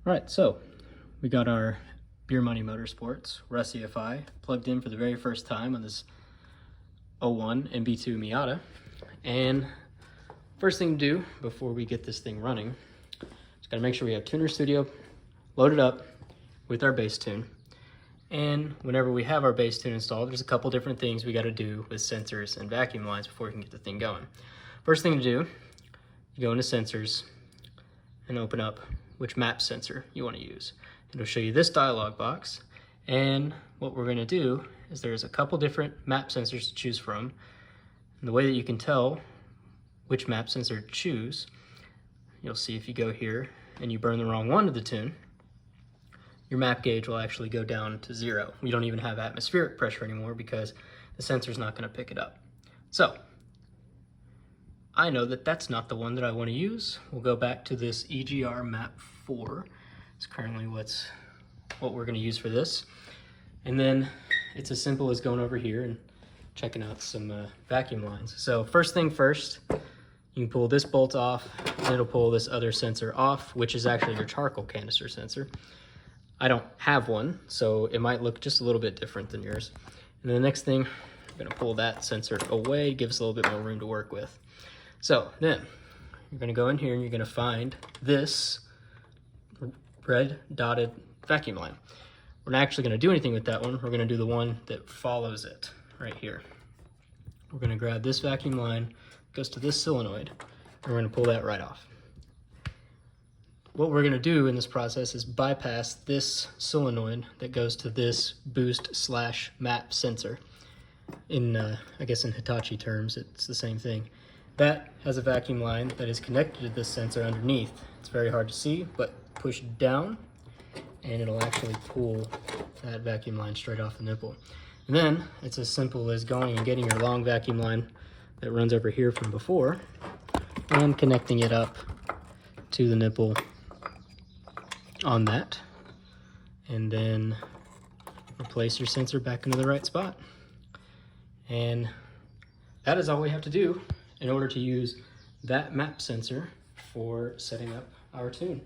All right, so we got our Beer Money Motorsports Russ EFI plugged in for the very first time on this 01 NB2 Miata. And first thing to do before we get this thing running, just gotta make sure we have Tuner Studio loaded up with our bass tune. And whenever we have our bass tune installed, there's a couple different things we gotta do with sensors and vacuum lines before we can get the thing going. First thing to do, you go into sensors and open up which map sensor you want to use. It'll show you this dialog box, and what we're going to do is there's a couple different map sensors to choose from. And the way that you can tell which map sensor to choose, you'll see if you go here and you burn the wrong one to the tune, your map gauge will actually go down to 0. We don't even have atmospheric pressure anymore because the sensor's not going to pick it up. So I know that that's not the one that I want to use. We'll go back to this EGR map 4. It's currently what we're going to use for this. And then it's as simple as going over here and checking out some vacuum lines. So first thing first, you can pull this bolt off and it'll pull this other sensor off, which is actually your charcoal canister sensor. I don't have one, so it might look just a little bit different than yours. And then the next thing, I'm going to pull that sensor away, give us a little bit more room to work with. So then you're going to go in here and you're going to find this red dotted vacuum line. We're not actually going to do anything with that one. We're going to do the one that follows it right here. We're going to grab this vacuum line, goes to this solenoid, and we're going to pull that right off. What we're going to do in this process is bypass this solenoid that goes to this boost/map sensor. I guess in Hitachi terms, it's the same thing. That has a vacuum line that is connected to this sensor underneath. It's very hard to see, but push down and it'll actually pull that vacuum line straight off the nipple. And then it's as simple as going and getting your long vacuum line that runs over here from before and connecting it up to the nipple on that. And then replace your sensor back into the right spot. And that is all we have to do in order to use that map sensor for setting up our tune.